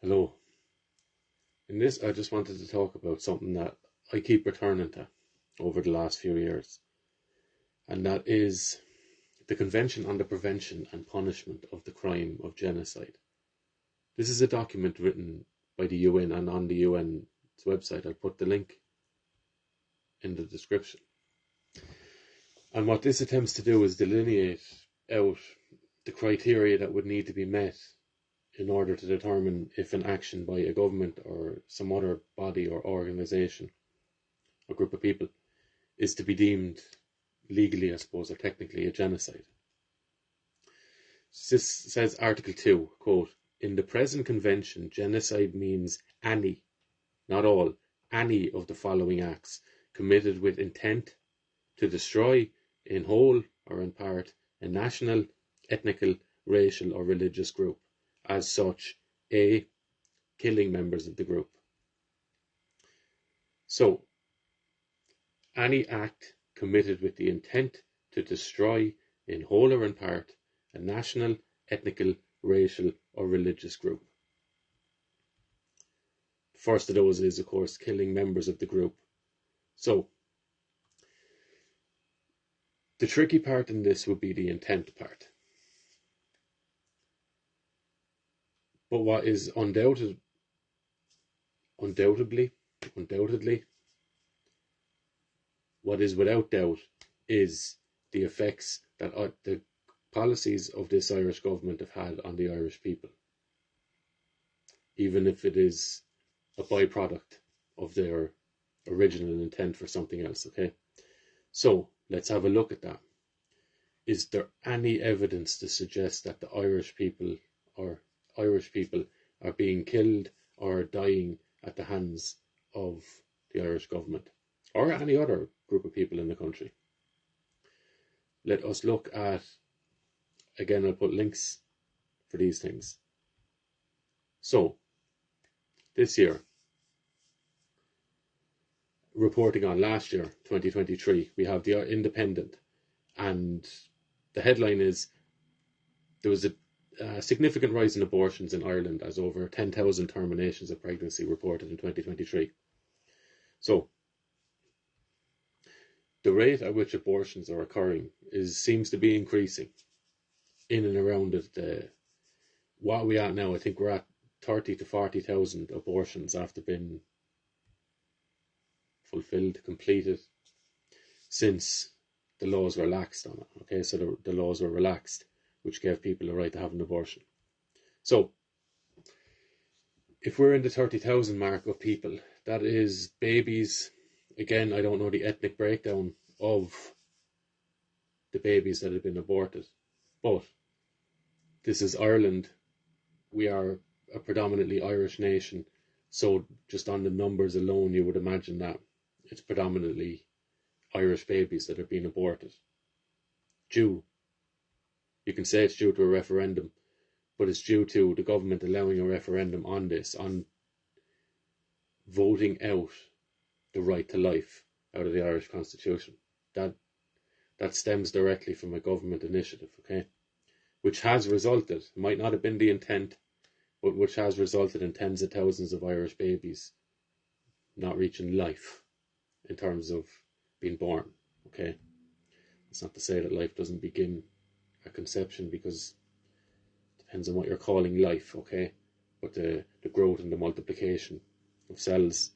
Hello. In this, I just wanted to talk about something that I keep returning to over the last few years, and that is the Convention on the Prevention and Punishment of the Crime of Genocide. This is a document written by the UN and on the UN's website. I'll put the link in the description. And what this attempts to do is delineate out the criteria that would need to be met in order to determine if an action by a government or some other body or organisation or group of people is to be deemed legally, I suppose, or technically a genocide. This says Article 2, quote, "In the present convention, genocide means any, not all, any of the following acts committed with intent to destroy in whole or in part a national, ethnical, racial or religious group. As such, A, killing members of the group." So, any act committed with the intent to destroy, in whole or in part, a national, ethnical, racial or religious group. The first of those is, of course, killing members of the group. So, the tricky part in this would be the intent part. But what is undoubtedly, what is without doubt is the effects that the policies of this Irish government have had on the Irish people, even if it is a byproduct of their original intent for something else, okay? So, let's have a look at that. Is there any evidence to suggest that the Irish people are being killed or dying at the hands of the Irish government or any other group of people in the country? Let us look at, again, I'll put links for these things. So, this year, reporting on last year, 2023, we have the Independent, and the headline is, there was a significant rise in abortions in Ireland as over 10,000 terminations of pregnancy reported in 2023. So, the rate at which abortions are occurring seems to be increasing in and around what are we at now? I think we're at 30 to 40,000 abortions after being fulfilled, completed, since the laws were relaxed on it. Okay, so the laws were relaxed, which gave people the right to have an abortion. So, if we're in the 30,000 mark of people, that is babies. Again, I don't know the ethnic breakdown of the babies that have been aborted, but this is Ireland. We are a predominantly Irish nation, so just on the numbers alone, you would imagine that it's predominantly Irish babies that are being aborted. You can say it's due to a referendum, but it's due to the government allowing a referendum on this, on voting out the right to life out of the Irish Constitution. That stems directly from a government initiative, okay? Which has resulted, might not have been the intent, but which has resulted in tens of thousands of Irish babies not reaching life in terms of being born, okay? It's not to say that life doesn't begin at conception, because it depends on what you're calling life, okay? But the growth and the multiplication of cells,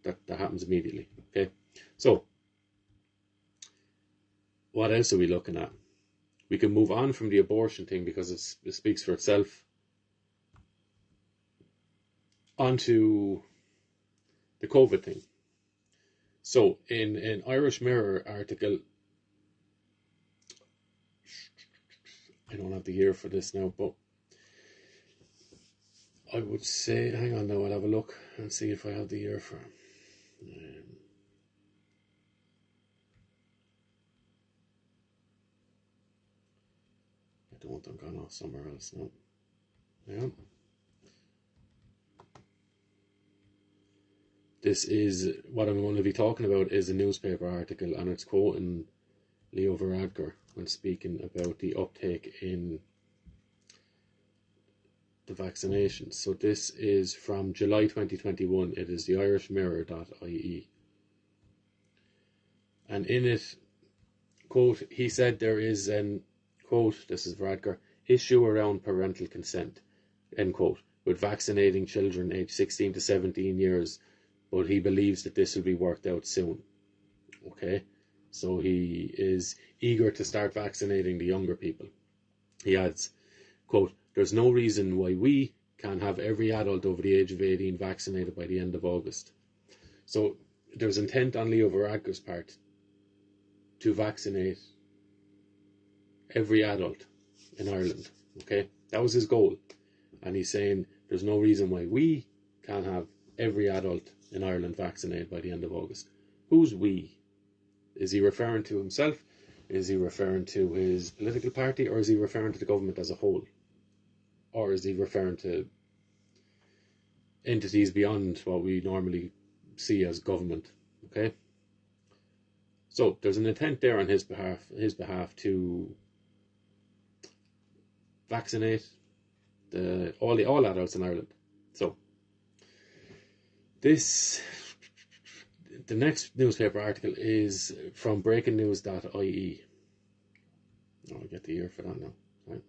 that happens immediately, okay? So, what else are we looking at? We can move on from the abortion thing because it speaks for itself. Onto the COVID thing. So, in an Irish Mirror article, I don't have the year for this now, but I would say, hang on now, I'll have a look and see if I have the year for it. I don't, I'm gone off somewhere else now. Yeah. This is, what I'm going to be talking about is a newspaper article, and it's quoting Leo Varadkar when speaking about the uptake in the vaccinations. So this is from July 2021. It is the irishmirror.ie. And in it, quote, he said there is an, quote, this is Radker, issue around parental consent, end quote, with vaccinating children aged 16 to 17 years, but he believes that this will be worked out soon. Okay, so he is eager to start vaccinating the younger people. He adds, quote, there's no reason why we can't have every adult over the age of 18 vaccinated by the end of August. So there's intent on Leo Varadkar's part to vaccinate every adult in Ireland. Okay, that was his goal. And he's saying there's no reason why we can't have every adult in Ireland vaccinated by the end of August. Who's we? Is he referring to himself? Is he referring to his political party? Or is he referring to the government as a whole? Or is he referring to entities beyond what we normally see as government? Okay. So there's an intent there on his behalf to vaccinate all adults in Ireland. So the next newspaper article is from breakingnews.ie. I'll get the year for that now. Right.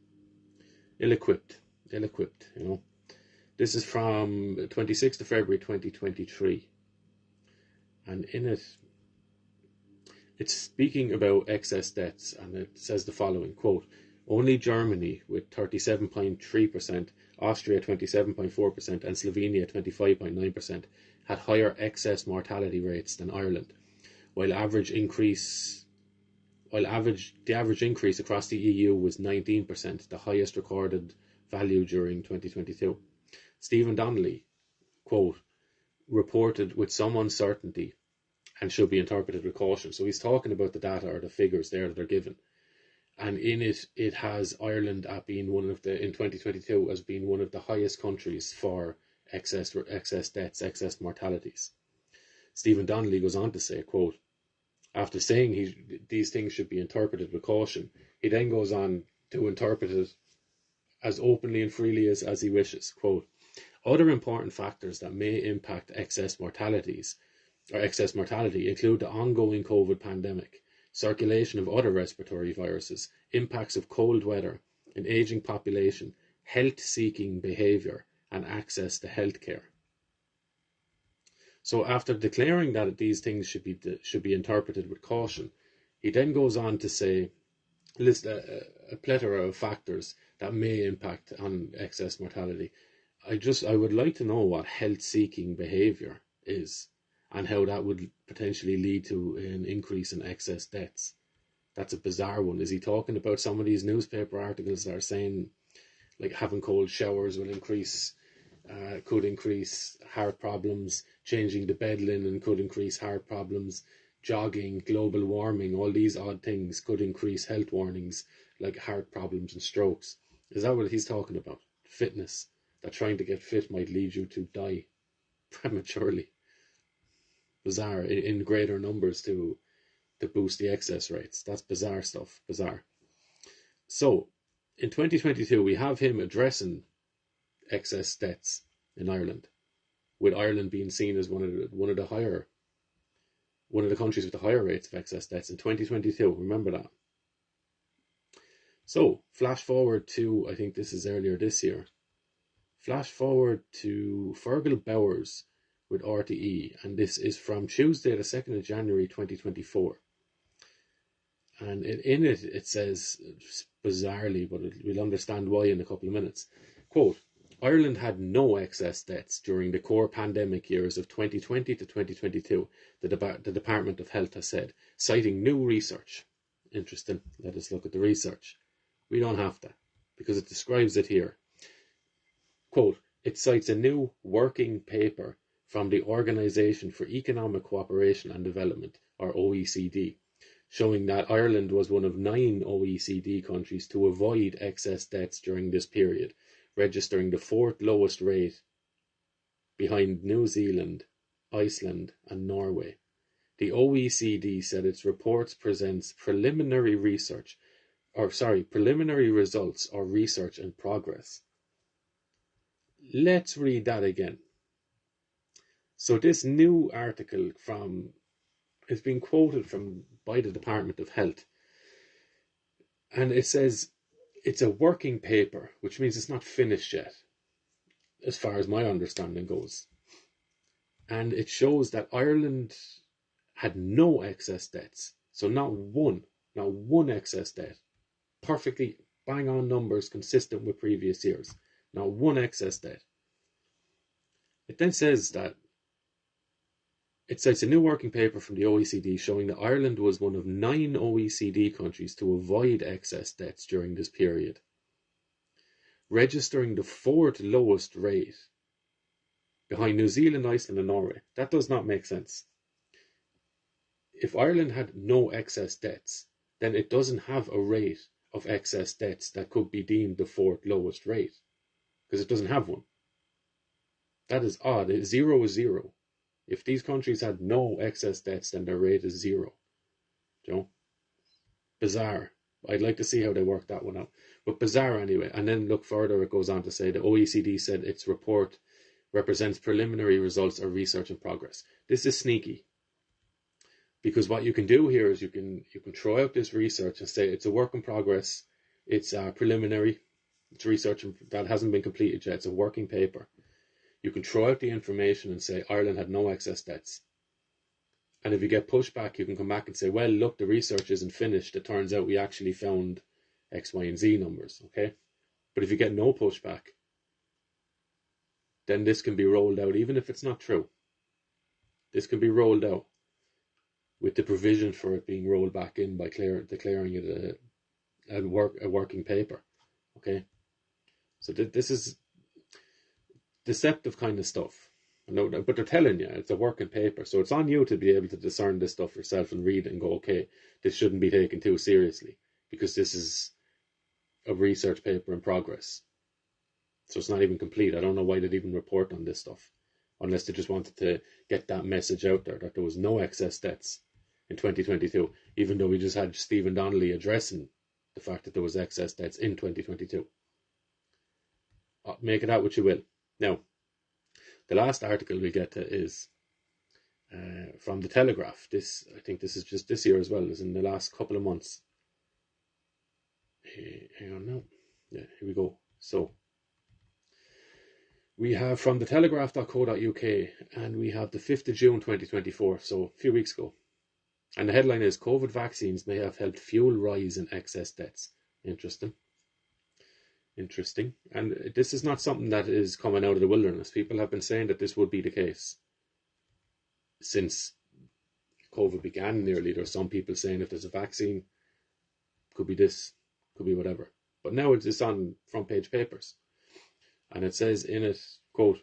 Illequipped, you know. This is from 26th of February 2023. And in it, it's speaking about excess deaths, and it says the following, quote, only Germany with 37.3%, Austria 27.4%, and Slovenia 25.9% had higher excess mortality rates than Ireland, while the average increase across the EU was 19%, the highest recorded value during 2022. Stephen Donnelly, quote, reported with some uncertainty and should be interpreted with caution. So he's talking about the data or the figures there that are given. And in it, it has Ireland at being in 2022 as being one of the highest countries for excess deaths, excess mortalities. Stephen Donnelly goes on to say, quote, after saying these things should be interpreted with caution, he then goes on to interpret it as openly and freely as he wishes. Quote, other important factors that may impact excess mortality include the ongoing COVID pandemic, circulation of other respiratory viruses, impacts of cold weather, an aging population, health-seeking behaviour, and access to healthcare. So after declaring that these things should be interpreted with caution, he then goes on to list a plethora of factors that may impact on excess mortality. I would like to know what health-seeking behaviour is and how that would potentially lead to an increase in excess deaths. That's a bizarre one. Is he talking about some of these newspaper articles that are saying like having cold showers will could increase heart problems, changing the bed linen could increase heart problems, jogging, global warming, all these odd things could increase health warnings like heart problems and strokes? Is that what he's talking about? Fitness, that trying to get fit might lead you to die prematurely. Bizarre, in greater numbers to boost the excess rates. That's bizarre stuff, bizarre. So, in 2022, we have him addressing excess deaths in Ireland, with Ireland being seen as one of the countries with the higher rates of excess deaths in 2022. Remember that. So, flash forward to, I think this is earlier this year. Flash forward to Fergal Bowers with RTE, and this is from Tuesday, the 2nd of January 2024. And in it says, bizarrely, but we'll understand why in a couple of minutes, quote, Ireland had no excess deaths during the core pandemic years of 2020 to 2022, the Department of Health has said, citing new research. Interesting. Let us look at the research. We don't have to, because it describes it here. Quote, it cites a new working paper from the Organisation for Economic Cooperation and Development, or OECD, showing that Ireland was one of 9 OECD countries to avoid excess deaths during this period, registering the 4th lowest rate behind New Zealand, Iceland and Norway. The OECD said its reports presents preliminary results or research in progress. let's read that again. So this new article is being quoted by the Department of Health. And it says it's a working paper, which means it's not finished yet, as far as my understanding goes. And it shows that Ireland had no excess debts. So not one excess debt. Perfectly bang on numbers consistent with previous years. Not one excess debt. It then says that it cites a new working paper from the OECD showing that Ireland was one of 9 OECD countries to avoid excess debts during this period, registering the 4th lowest rate behind New Zealand, Iceland and Norway. That does not make sense. If Ireland had no excess debts, then it doesn't have a rate of excess debts that could be deemed the 4th lowest rate, because it doesn't have one. That is odd. 0 is 0. If these countries had no excess debts, then their rate is 0. You know? Bizarre. I'd like to see how they work that one out. But bizarre anyway. And then look further, it goes on to say the OECD said its report represents preliminary results of research in progress. This is sneaky. Because what you can do here is you can throw out this research and say it's a work in progress, it's preliminary, it's research that hasn't been completed yet, it's a working paper. You can throw out the information and say Ireland had no excess debts. And if you get pushback, you can come back and say, well, look, the research isn't finished. It turns out we actually found X, Y, and Z numbers, okay? But if you get no pushback, then this can be rolled out, even if it's not true. This can be rolled out with the provision for it being rolled back in by declaring it a working paper, okay? So this is deceptive kind of stuff. But they're telling you it's a working paper, so it's on you to be able to discern this stuff yourself and read it and go, okay, this shouldn't be taken too seriously because this is a research paper in progress. So it's not even complete. I don't know why they'd even report on this stuff, unless they just wanted to get that message out there that there was no excess debts in 2022, even though we just had Stephen Donnelly addressing the fact that there was excess debts in 2022. Make it out what you will. Now, the last article we get to is from the Telegraph. I think this is just this year as well, as in the last couple of months. Hang on now. Yeah, here we go. So, we have from the telegraph.co.uk, and we have the 5th of June 2024, so a few weeks ago. And the headline is, COVID vaccines may have helped fuel rise in excess debts. Interesting. And this is not something that is coming out of the wilderness. People have been saying that this would be the case since COVID began nearly. There's some people saying if there's a vaccine, could be this, could be whatever. But now it's on front page papers. And it says in it, quote,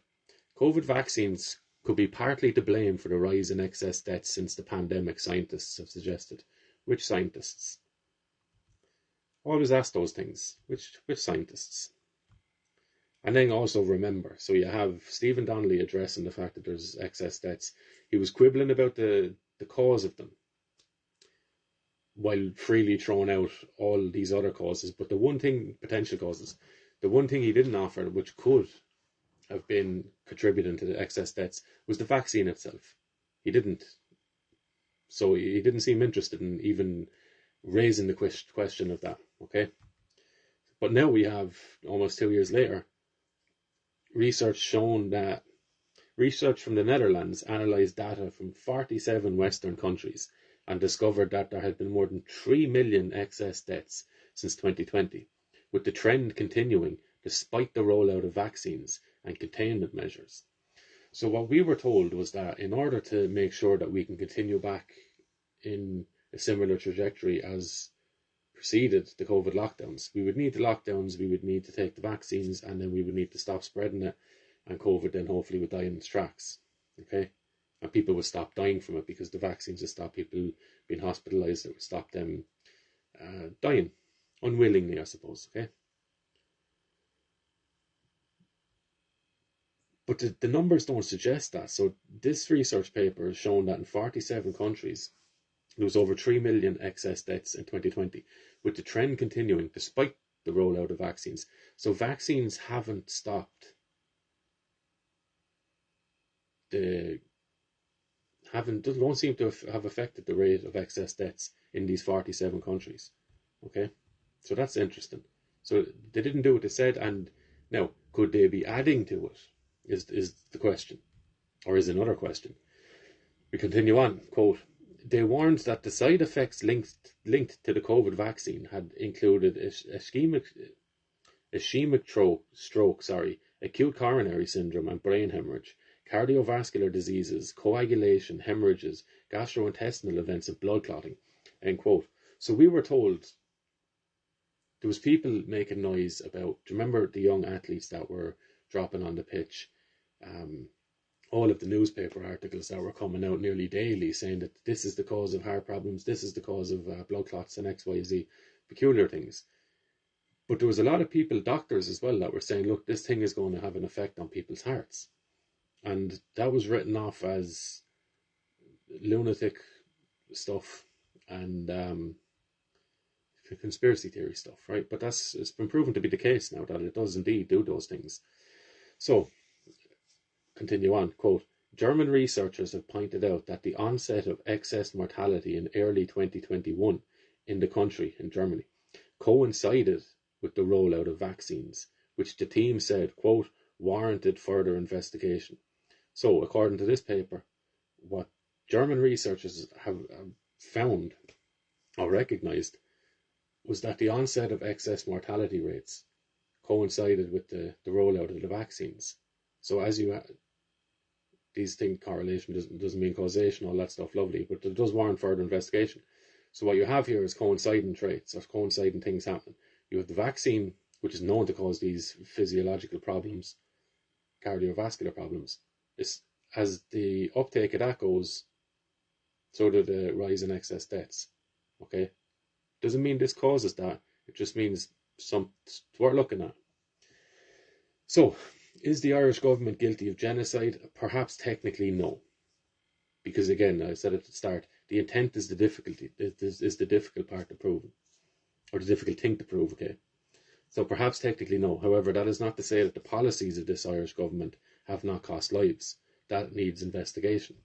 COVID vaccines could be partly to blame for the rise in excess debts since the pandemic, scientists have suggested. Which scientists? Always ask those things. Which scientists? And then also remember, so you have Stephen Donnelly addressing the fact that there's excess debts. He was quibbling about the cause of them, while freely throwing out all these other causes. But the one thing, potential causes, the one thing he didn't offer, which could have been contributing to the excess debts, was the vaccine itself. He didn't. So he didn't seem interested in even raising the question of that, okay? But now we have, almost 2 years later, research from the Netherlands analysed data from 47 Western countries and discovered that there had been more than 3 million excess deaths since 2020, with the trend continuing despite the rollout of vaccines and containment measures. So what we were told was that in order to make sure that we can continue back in a similar trajectory as preceded the COVID lockdowns, we would need the lockdowns, we would need to take the vaccines, and then we would need to stop spreading it, and COVID then hopefully would die in its tracks, okay? And people would stop dying from it because the vaccines would stop people being hospitalised, it would stop them dying, unwillingly I suppose, okay? But the numbers don't suggest that. So this research paper has shown that in 47 countries, there was over 3 million excess deaths in 2020, with the trend continuing despite the rollout of vaccines. So vaccines haven't stopped don't seem to have affected the rate of excess deaths in these 47 countries. Okay, so that's interesting. So they didn't do what they said, and now could they be adding to it? Is the question, or is another question. We continue on. Quote: they warned that the side effects linked to the COVID vaccine had included ischemic stroke, acute coronary syndrome and brain hemorrhage, cardiovascular diseases, coagulation, hemorrhages, gastrointestinal events and blood clotting. End quote. So we were told there was people making noise about, do you remember the young athletes that were dropping on the pitch? All of the newspaper articles that were coming out nearly daily saying that this is the cause of heart problems, this is the cause of blood clots and XYZ, peculiar things. But there was a lot of people, doctors as well, that were saying, look, this thing is going to have an effect on people's hearts. And that was written off as lunatic stuff and conspiracy theory stuff, right? But it's been proven to be the case now that it does indeed do those things. So, continue on, quote, German researchers have pointed out that the onset of excess mortality in early 2021 in the country, in Germany, coincided with the rollout of vaccines, which the team said, quote, warranted further investigation. So, according to this paper, what German researchers have found or recognised was that the onset of excess mortality rates coincided with the rollout of the vaccines. So as these things, correlation doesn't mean causation, all that stuff, lovely, but it does warrant further investigation. So what you have here is coinciding traits, or coinciding things happening. You have the vaccine, which is known to cause these physiological problems, cardiovascular problems. As the uptake of that goes, so do the rise in excess deaths. Okay? Doesn't mean this causes that. It just means it's worth looking at. So, is the Irish government guilty of genocide? Perhaps technically no. Because again, I said at the start, the intent is the difficulty, is the difficult part to prove. Or the difficult thing to prove, okay? So perhaps technically no. However, that is not to say that the policies of this Irish government have not cost lives. That needs investigation.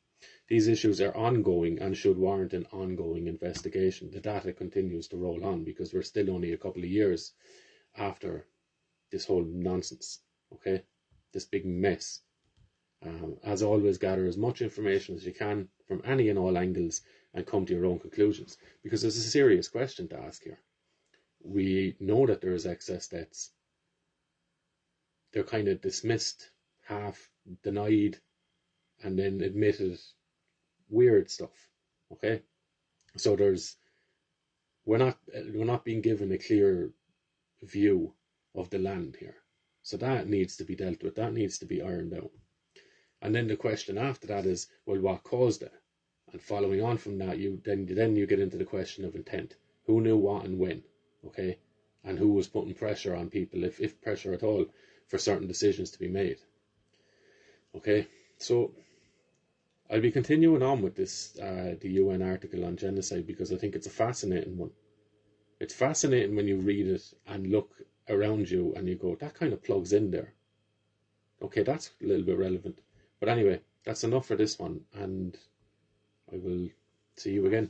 These issues are ongoing and should warrant an ongoing investigation. The data continues to roll on because we're still only a couple of years after this whole nonsense, okay? This big mess. As always, gather as much information as you can from any and all angles and come to your own conclusions, because there's a serious question to ask here. We know that there is excess deaths. They're kind of dismissed, half denied, and then admitted weird stuff. Okay, so we're not being given a clear view of the land here. So that needs to be dealt with. That needs to be ironed out. And then the question after that is, well, what caused it? And following on from that, you get into the question of intent. Who knew what and when? Okay, and who was putting pressure on people, if pressure at all, for certain decisions to be made. Okay, so I'll be continuing on with this, the UN article on genocide, because I think it's a fascinating one. It's fascinating when you read it and look around you and you go, that kind of plugs in there. Okay, that's a little bit relevant. But anyway, that's enough for this one, and I will see you again.